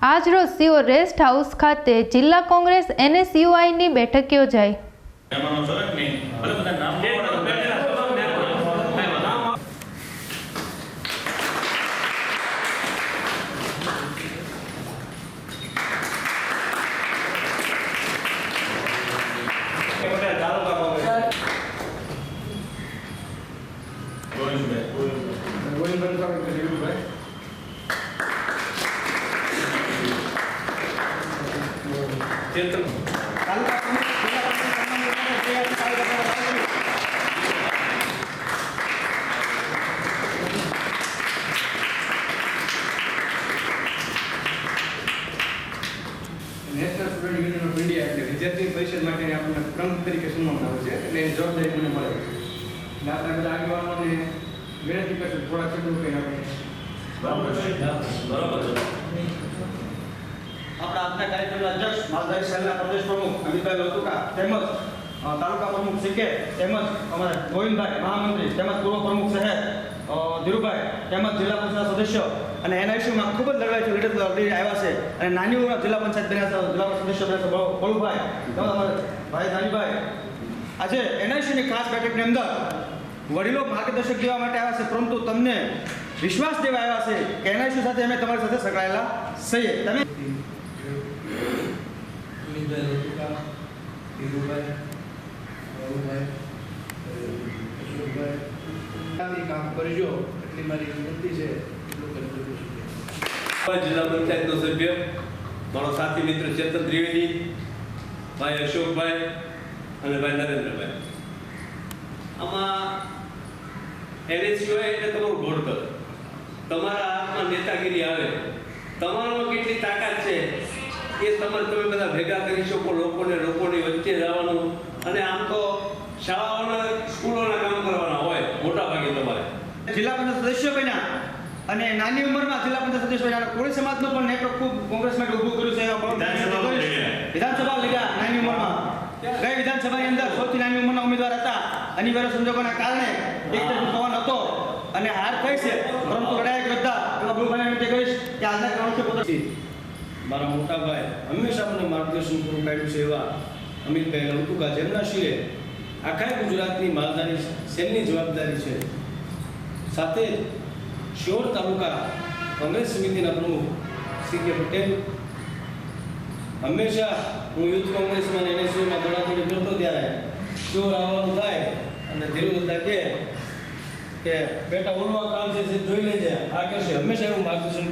આજરોજ CO rest house ખાતે જિલ્લા કોંગ્રેસ NSUIની બેઠક યોજાઈ। National student union of India એટલે વિદ્યાર્થી પરિષદ માટે આપણને પ્રમુખ તરીકે સુનવામાં આવે છે એટલે એ જવાબદારી મને મળે છે એટલે આપણે બધા આગેવાનોને વિનંતી કરશું થોડા શબ્દો કહીને આપણે આપણા આજના કાર્યક્રમના અધ્યક્ષ માલધારી સેલના પ્રદેશ પ્રમુખ અમિતભાઈ લોતુકા તેમજ તાલુકા પ્રમુખ સિકે તેમજ અમારા ગોવિંદભાઈ મહામંત્રી તેમજ પૂર્વ પ્રમુખ શહેર ધીરુભાઈ તેમજ જિલ્લા પંચાયત સદસ્ય અને NICમાં ખૂબ જ લડાઈ લીડર આવ્યા છે અને નાની ઉંમરના જિલ્લા પંચાયત બન્યા જિલ્લા સદસ્ય બન્યા છે બળુભાઈ તેમજ અમારા ભાઈ ધાનીભાઈ આજે NICની ખાસ બેઠકની અંદર વડીલો માર્ગદર્શક દેવા માટે આવ્યા છે પરંતુ તમને વિશ્વાસ દેવા આવ્યા છે કે NIC સાથે અમે તમારી સાથે સંકળાયેલા છીએ તમે અમિતભાઈ લોતુકા ધીરુભાઈ બળુભાઈ અશોકભાઈ કામ કરજો એટલી મારી વિનંતી છે જિલ્લા પંચાયતનો સભ્ય મારો સાથી મિત્ર ચેતન ત્રિવેદી, ભાઈ અશોકભાઈ અને ભાઈ નરેન્દ્રભાઈ, આમાં NSUI એટલે તમારું ઘડતર, તમારા હાથમાં નેતાગીરી આવે, તમારામાં કેટલી તાકાત છે એ તમે બધા ભેગા કરી શકો, લોકોની વચ્ચે જવાનું અને આમ તો શાળાઓના સ્કૂલોના કામ કરવાના હોય મોટા ભાગે તમારે જિલ્લા પંચાયત સદસ્ય બન્યા અને નાની ઉંમરમાં જિલ્લા પંચાયત સદસ્ય બન્યા કોળી સમાજનો પણ નેટવર્ક ખૂબ કોંગ્રેસ માટે ઊભું કર્યું છે વિધાનસભા લડ્યા નાની ઉંમરમાં ગઈ વિધાનસભાની અંદર સૌથી નાની ઉંમરના ઉમેદવાર હતા અનિવાર્ય સંજોગોના કારણે એક તરફ પવન હતો અને હાર થઈ છે પરંતુ લડાઈ યોદ્ધા એવા બહુભાઈ તે કહીશ કે આજના કારણે પોતે મારા મોટા ભાઈ હંમેશા મને માર્ગદર્શન પૂરું પાડ્યું છે એવા અમિતભાઈ લોતુકા જેમના શિરે આખા ગુજરાતની માલધારી સેલની જવાબદારી છે, સાથે શિહોર તાલુકા કોંગ્રેસ સમિતિના પ્રમુખ CK પટેલ, હંમેશા હું યુથ કોંગ્રેસમાં NSUમાં દોડાદોડી કરતો ત્યારે શિહોર આવવાનું થાય અને ધીરુદાદા કે બેટા ઓળવા કામ છે જોઈ લેજે આ કરશે, હંમેશા એવું માર્ગદર્શન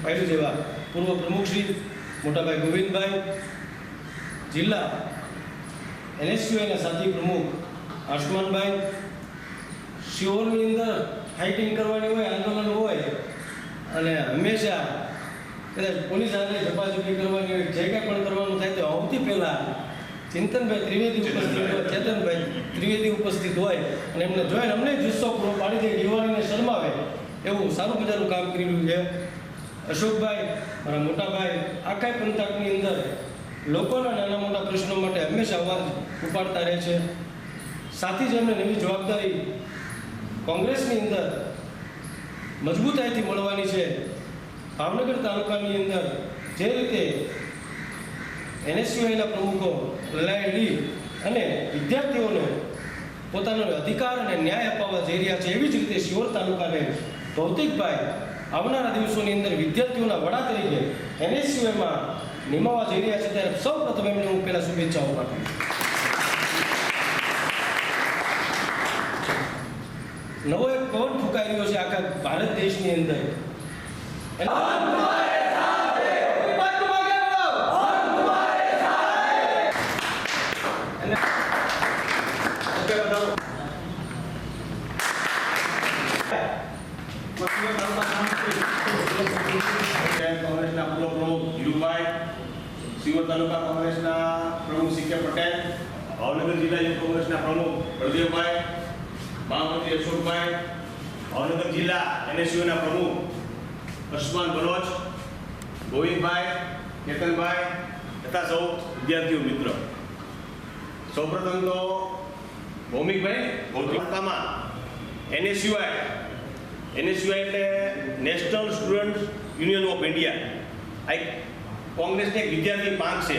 પાડ્યું છે એવા પૂર્વ પ્રમુખ શ્રી મોટાભાઈ ગોવિંદભાઈ, જિલ્લા NSUના સાથી પ્રમુખ આસમાનભાઈ, શિહોરની અંદર ફાઇટિંગ કરવાની હોય, આંદોલન હોય અને હંમેશા કદાચ પોલીસ સાથે ઝપાઝપી કરવાની હોય, જે કંઈ પણ કરવાનું થાય તો સૌથી પહેલાં ચિંતનભાઈ ત્રિવેદી ઉપસ્થિત હોય, ચેતનભાઈ ત્રિવેદી ઉપસ્થિત હોય અને એમને જોઈને અમને જુસ્સો પૂરો પાડી દે, યુવાનીને શરમાવે એવું સારું મજાનું કામ કર્યું છે। અશોકભાઈ મારા મોટાભાઈ આખા પંથકની અંદર લોકોના નાના મોટા પ્રશ્નો માટે હંમેશા અવાજ ઉપાડતા રહે છે, સાથે જ એમને નવી જવાબદારી કોંગ્રેસની અંદર મજબૂતાઈથી મળવાની છે। ભાવનગર તાલુકાની અંદર જે રીતે NSUના પ્રમુખો લડાઈ અને વિદ્યાર્થીઓને પોતાનો અધિકાર અને ન્યાય અપાવવા જઈ રહ્યા છે, એવી જ રીતે શિહોર તાલુકાને ભૌતિકભાઈ આવનારા દિવસોની અંદર વિદ્યાર્થીઓના વડા તરીકે NSUમાં નિમાવવા જઈ રહ્યા છે, ત્યારે સૌ પ્રથમ એમને હું પહેલાં શુભેચ્છાઓ પાઠવું। નવો એક પવન ફૂંકાઈ રહ્યો છે આખા ભારત દેશની અંદર, કોંગ્રેસના પૂર્વ પ્રમુખ ધીરુભાઈ, શિહોર તાલુકા કોંગ્રેસના પ્રમુખ CK પટેલ, ભાવનગર જિલ્લા યુથ કોંગ્રેસના પ્રમુખ બળદેવભાઈ, મહામંત્રી અશોકભાઈ, ભાવનગર જિલ્લા NSUના પ્રમુખ અશમાન બલોચ, ગોવિંદભાઈ, કેતનભાઈ તથા સૌ વિદ્યાર્થીઓ મિત્રો, સૌપ્રથમ તો ભૌમિકભાઈ NSUI એટલે national student union of India, આ એક કોંગ્રેસની એક વિદ્યાર્થી પાંખ છે.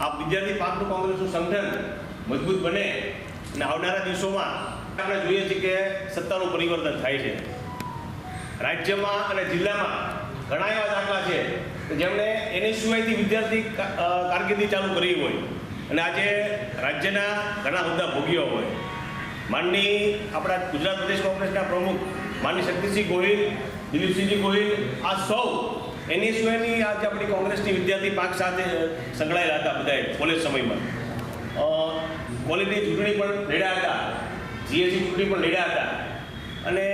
આ વિદ્યાર્થી પાંખનું કોંગ્રેસનું સંગઠન મજબૂત બને અને આવનારા દિવસોમાં આપણે જોઈએ છીએ કે સત્તાનું પરિવર્તન થાય છે. રાજ્યમાં અને જિલ્લામાં ઘણા એવા દાખલા છે કે જેમણે NSUIથી વિદ્યાર્થી કારકિર્દી ચાલુ કરી હોય અને આજે રાજ્યના ઘણા હોદ્દા ભોગ્યા હોય. માનની આપણા ગુજરાત પ્રદેશ કોંગ્રેસના પ્રમુખ માનની શક્તિસિંહ ગોહિલ, દિલીપસિંહજી ગોહિલ, આ સૌ NSUIની આજે આપણી કોંગ્રેસની વિદ્યાર્થી પાંખ સાથે સંકળાયેલા હતા. બધાએ કોલેજ સમયમાં કોલેજની ચૂંટણી પણ લડ્યા હતા, GSC ચૂંટણી પણ લડ્યા હતા અને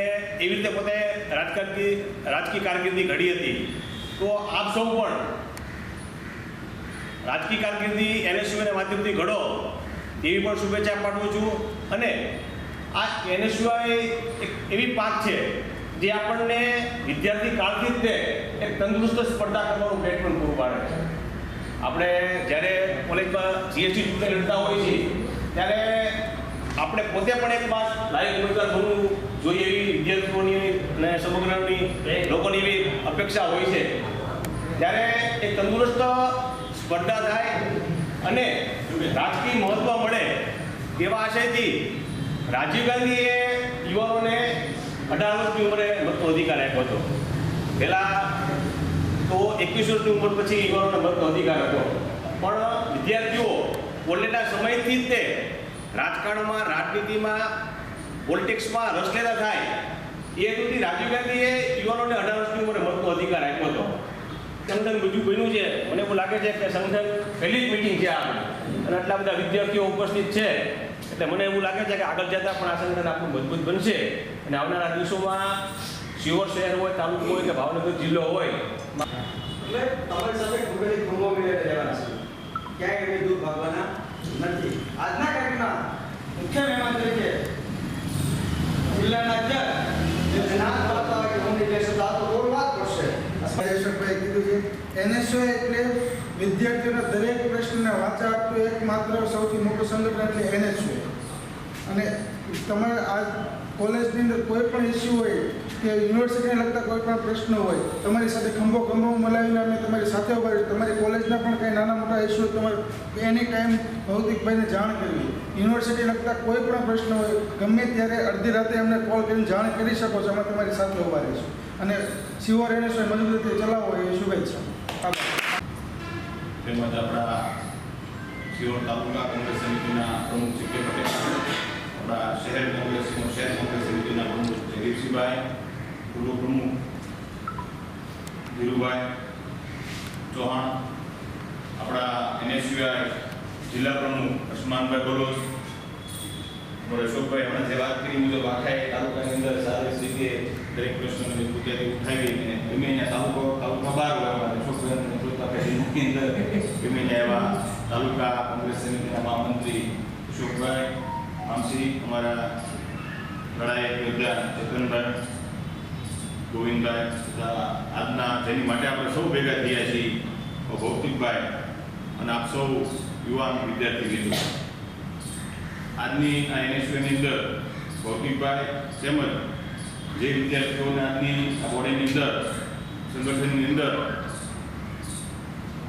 એવી રીતે પોતે રાજકીય કારકિર્દી ઘડી હતી. તો આપ સૌ પણ રાજકીય કારકિર્દી NSUIના માધ્યમથી ઘડો એવી પણ શુભેચ્છા પાઠવું છું. અને આ NSUI એક એવી પાંખ છે જે આપણને વિદ્યાર્થી કાળથી જ તે એક તંદુરસ્ત સ્પર્ધા કરવાનું પ્લેટફોર્મ પૂરું પાડે છે. આપણે જ્યારે કોલેજમાં GST ચૂંટણી લડતા હોઈએ છીએ ત્યારે આપણે પોતે પણ એક વાર લાયક ઉમેદવાર બનવું જોઈએ એવી વિદ્યાર્થીઓની અને સમગ્રની લોકોની એવી અપેક્ષા હોય છે. ત્યારે એક તંદુરસ્ત સ્પર્ધા થાય અને રાજકીય મહત્વ મળે એવા આશયથી રાજીવ ગાંધીએ યુવાનોને 18 વર્ષની ઉંમરે મતનો અધિકાર આપ્યો હતો. પહેલાં તો 21 વર્ષની ઉંમર પછી યુવાનોને મતનો અધિકાર હતો. પણ વિદ્યાર્થીઓ કોલેજના સમયથી જ તે રાજકારણમાં, રાજનીતિમાં, પોલિટિક્સમાં રસ લેતા થાય એ હેતુથી રાજીવ ગાંધીએ યુવાનોને 18 વર્ષની ઉંમરે મતનો અધિકાર આપ્યો હતો. સંગઠન બીજું બન્યું છે. મને એવું લાગે છે કે સંગઠન પહેલી જ મિટિંગ છે આ અને આટલા બધા વિદ્યાર્થીઓ ઉપસ્થિત છે એટલે મને એવું લાગે છે કે આગળ જતાં પણ આ સંગઠન આપણું મજબૂત બનશે અને આવનારા દિવસોમાં શિહોર શહેર હોય, તાલુકો હોય કે ભાવનગર જિલ્લો હોય એટલે તમારી સાથે ખૂબ જ રહેવાના છે. ક્યાંય એવી દૂર ભાગવાના નથી. આજના કાર્યક્રમના મુખ્ય મહેમાન તરીકે જિલ્લાના જજ યશોભાઈ કીધું છે NSUI એટલે વિદ્યાર્થીઓના દરેક પ્રશ્નને વાચા આપતું એકમાત્ર સૌથી મોટું સંગઠન એટલે NSUI. અને તમારે આ કોલેજની અંદર કોઈ પણ ઇસ્યુ હોય કે યુનિવર્સિટીને લગતા કોઈ પણ પ્રશ્ન હોય તમારી સાથે ખંભો મલાવીને અમે તમારી સાથે ઉભા રહીશું. તમારી કોલેજના પણ કંઈ નાના મોટા ઇસ્યુ તમારે એની ટાઈમ ભૌતિકભાઈને જાણ કરવી. યુનિવર્સિટી લગતા કોઈ પણ પ્રશ્ન હોય ગમે ત્યારે અડધી રાતે અમને કોલ કરીને જાણ કરી શકો છો. અમે તમારી સાથે ઉભા રહીશું અને શિહોર NSUI મજબૂત રીતે ચલાવો એ શુભેચ્છા. તેમજ આપણા શિહોર તાલુકા કોંગ્રેસ સમિતિના પ્રમુખ CK પટેલ, આપણા શહેર કોંગ્રેસ સમિતિના પ્રમુખ જયદીપસિંહભાઈ, પૂર્વ પ્રમુખ ધીરુભાઈ ચૌહાણ, આપણા NSUI જિલ્લા પ્રમુખ અસમાનભાઈ બલોચ, અશોકભાઈ હમણાં જે વાત કરી મુજબ આખા તાલુકાની અંદર સારી રીતે દરેક પ્રશ્નોને મજબૂતીથી ઉઠાવી અને ગમે તાલુકામાં બહાર હોય અશોકભાઈના નેતૃત્વ આપણે જિલ્લાની અંદર ગમે એવા તાલુકા કોંગ્રેસ સમિતિના મહામંત્રી અશોકભાઈ આમસી, અમારા લડાયક યોદ્ધા ચેતનભાઈ, ગોવિંદભાઈ તથા આજના જેની માટે આપણે સૌ ભેગા થયા છીએ ભૌતિકભાઈ અને આપ સૌ યુવાન વિદ્યાર્થી મિત્રો. આજની આ NSUIની અંદર ભૌતિકભાઈ તેમજ જે વિદ્યાર્થીઓને આજની આ બોડીની અંદર સંગઠનની અંદર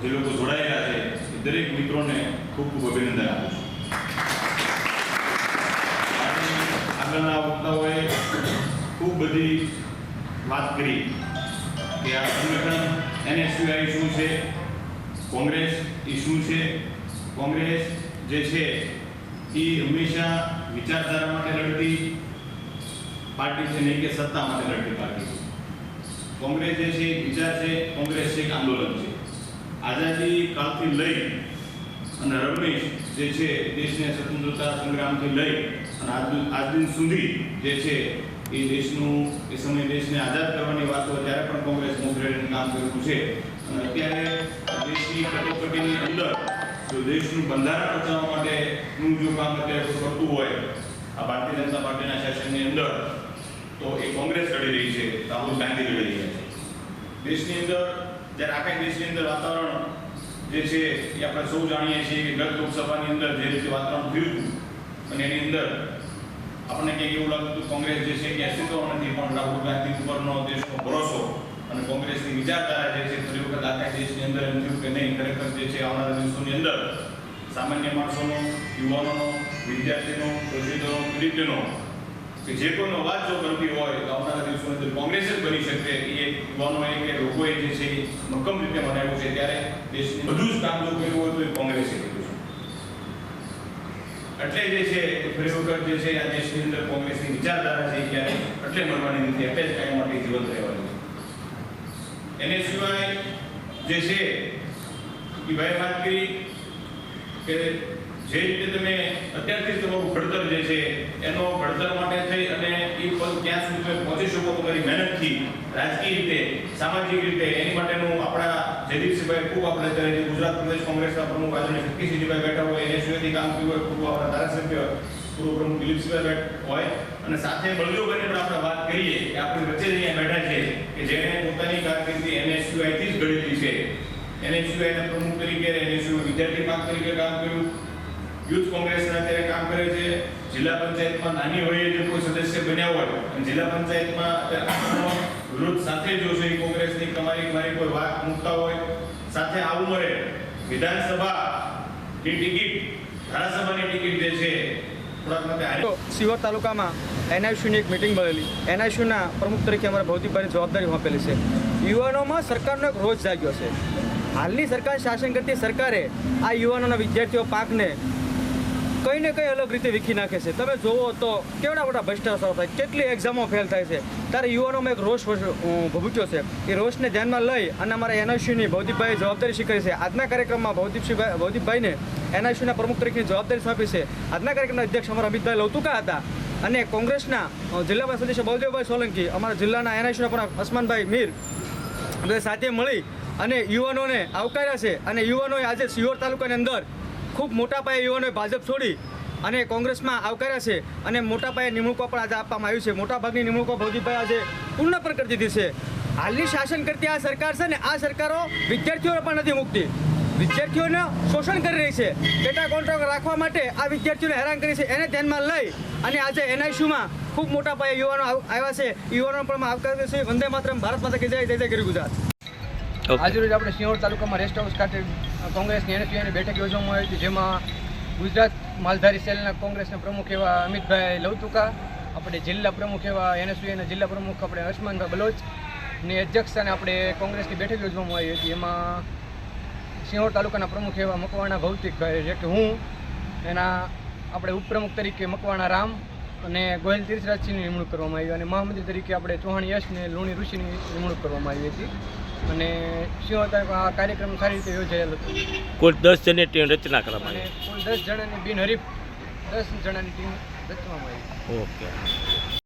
જે લોકો જોડાયેલા છે એ દરેક મિત્રોને ખૂબ ખૂબ અભિનંદન આપું છું. આગળના વક્તાઓએ ખૂબ બધી વાત કરી કે આ સંગઠન NSUI શું છે, કોંગ્રેસ એ શું છે. કોંગ્રેસ જે છે એ હંમેશા વિચારધારા માટે લડતી પાર્ટી છે, નહીં કે સત્તા માટે લડતી પાર્ટી છે. કોંગ્રેસ જે છે વિચાર છે, કોંગ્રેસ એક આંદોલન છે. આઝાદી કાળથી લઈ અને રમેશ જે છે દેશને સ્વતંત્રતા સંગ્રામથી લઈ અને આજ દિન સુધી જે છે એ દેશનું એ સમય દેશને આઝાદ કરવાની વાત હોય ત્યારે પણ કોંગ્રેસ મોખરેલીનું કામ કર્યું છે. અને અત્યારે દેશની કટોકટીની અંદર જો દેશનું બંધારણ બચાવવા માટેનું જો કામ અત્યારે કરતું હોય આ ભારતીય જનતા પાર્ટીના શાસનની અંદર તો એ કોંગ્રેસ લડી રહી છે, રાહુલ ગાંધી લડી રહ્યા છે. દેશની અંદર જ્યારે આખા દેશની અંદર વાતાવરણ જે છે એ આપણે સૌ જાણીએ છીએ કે ગત લોકસભાની અંદર જે રીતે વાતાવરણ થયું હતું અને એની અંદર આપણને કંઈક એવું લાગતું કોંગ્રેસ જે છે કે અસ્તિત્વ નથી, પણ રાહુલ ગાંધી ઉપરનો દેશનો ભરોસો અને કોંગ્રેસની વિચારધારા જે છે ફરી વખત આખા દેશની અંદર એમ થયું કે નહીં, ખરેખર જે છે આવનારા દિવસોની અંદર સામાન્ય માણસોનો, યુવાનોનો, વિદ્યાર્થીનો, શોષિતોનો, પીડિતોનો કે જે કોઈનો અવાજ જો કરતી હોય તો આવનારા દિવસોની અંદર કોંગ્રેસ જ બની શકશે. એ યુવાનોએ કે લોકોએ જે છે એ મક્કમ રીતે મનાવ્યું છે. ત્યારે દેશની બધું જ કામ જો કર્યું હોય તો એ કોંગ્રેસે કર્યું છે. એટલે જે છે એ ફરી વખત જે છે આ દેશની અંદર કોંગ્રેસની વિચારધારા છે ત્યારે એટલે મળવાની નથી, એટલે જ કાયમ માટે જીવંત રહેવાની છે. એને સિવાય જે છે એ ભાઈ વાત કરી કે જે રીતે તમે અત્યારથી તમારું ઘડતર જે છે એનો ઘડતર માટે થઈ અને એ પદ ક્યાં સુધી તમે પહોંચી શકો તમારી મહેનતથી, રાજકીય રીતે, સામાજિક રીતે, એની માટેનું આપણા જયદીપસિંહભાઈ ખૂબ આપણે અત્યારે ગુજરાત પ્રદેશ કોંગ્રેસના પ્રમુખ આદરણીય શક્તિસિંહજીભાઈ બેઠા હોય, એને સિવાયથી કામ કર્યું હોય, પૂર્વ આપણા ધારાસભ્ય પૂર્વ પ્રમુખ દિલીપસિંહભાઈ હોય અને સાથે બળદેવભાઈને પણ આપણે વાત કરીએ કે આપણી વચ્ચે જ અહીંયા બેઠા છે કે જેણે પોતાની કારકિર્દી NSUI-થી જ ઘડેલી છે. NSUI-ના પ્રમુખ તરીકે, NSUI વિદ્યાર્થી પાંખ તરીકે કામ કર્યું, યુથ કોંગ્રેસના અત્યારે કામ કરે છે, જિલ્લા પંચાયતમાં નાની વયે જો કોઈ સદસ્ય બન્યા હોય અને જિલ્લા પંચાયતમાં અત્યારે વિરોધ સાથે જો છે કોંગ્રેસની તમારી મારી કોઈ વાત મૂકતા હોય, સાથે આ ઉંમરે વિધાનસભાની ટિકિટ, ધારાસભાની ટિકિટ જે છે થોડાક માટે સિહોર તાલુકામાં NSUની એક મિટિંગ મળેલી. NSUના પ્રમુખ તરીકે અમારા ભૌતિકભાઈની જવાબદારી સોંપેલી છે. યુવાનોમાં સરકારનો એક રોજ જાગ્યો છે. હાલની સરકાર શાસન કરતી સરકારે આ યુવાનોના વિદ્યાર્થીઓ પાકને કંઈ ને કંઈ અલગ રીતે વીખી નાખે છે. તમે જોવો તો કેવડા મોટા ભ્રષ્ટાચાર થાય, કેટલી એક્ઝામો ફેલ થાય છે. ત્યારે યુવાનોમાં એક રોષ ભભૂક્યો છે. એ રોષને ધ્યાનમાં લઈ અને અમારા NSUની ભૌતિકભાઈએ જવાબદારી સ્વીકારી છે. આજના કાર્યક્રમમાં ભૌતિકભાઈને NSUના પ્રમુખ તરીકેની જવાબદારી સોંપી છે. આજના કાર્યક્રમના અધ્યક્ષ અમારા અમિતભાઈ લવતુકા હતા અને કોંગ્રેસના જિલ્લા સદસ્ય બળદેવભાઈ સોલંકી, અમારા જિલ્લાના NSUના પ્રમુખ અસમાનભાઈ મીર બધા સાથે મળી અને યુવાનોને આવકાર્યા છે. અને યુવાનોએ આજે સિહોર તાલુકાની અંદર ખૂબ મોટા પાયે યુવાનોએ ભાજપ છોડી અને કોંગ્રેસમાં આવકાર્યા છે અને મોટા પાયે નિમણૂકો પણ આજે આપવામાં આવી છે. મોટાભાગની નિમણૂકો ભૌતિકભાઈ આજે પૂર્ણ પણ કરી દીધી છે. હાલની શાસન કરતી આ સરકાર છે ને, આ સરકારો વિદ્યાર્થીઓને પણ નથી મૂકતી, વિદ્યાર્થીઓને શોષણ કરી રહી છે. પેટા કોન્ટ્રાક્ટ રાખવા માટે આ વિદ્યાર્થીઓને હેરાન કરી છે. એને ધ્યાનમાં લઈ અને આજે NSUમાં ખૂબ મોટા પાયે યુવાનો આવ્યા છે. યુવાનો પણ આવકાર્યા છે. વંદે માતરમ, ભારત માતા કી જય, જય જય ગરી ગુજરાત. આજરોજ આપણે સિહોર તાલુકામાં રેસ્ટ હાઉસ ખાતે કોંગ્રેસની NSUની બેઠક યોજવામાં આવી હતી, જેમાં ગુજરાત માલધારી સેલના કોંગ્રેસના પ્રમુખ એવા અમિતભાઈ લવતુકા, આપણે જિલ્લા પ્રમુખ એવા NSUના જિલ્લા પ્રમુખ આપણે અસમાનભાઈ બલોચની અધ્યક્ષતાને આપણે કોંગ્રેસની બેઠક યોજવામાં આવી હતી. એમાં સિહોર તાલુકાના પ્રમુખ એવા મકવાણા ભૌતિકભાઈ, જે કે હું, એના આપણે ઉપપ્રમુખ તરીકે મકવાણા રામ અને ગોહિલ તીર્થરાજસિંહની નિમણૂક કરવામાં આવી અને મહામંત્રી તરીકે આપણે ચૌહાણ યશ ને લુણી ઋષિની નિમણૂક કરવામાં આવી હતી. અને સિહોર તાલુકા આ કાર્યક્રમ સારી રીતે યોજાયેલ હતો. કુલ 10 જણની ટીમ રચના કરવામાં અને આવી. કુલ 10 જણાની બિનહરીફ 10 જણાની ટીમ રચવામાં આવી. ઓકે.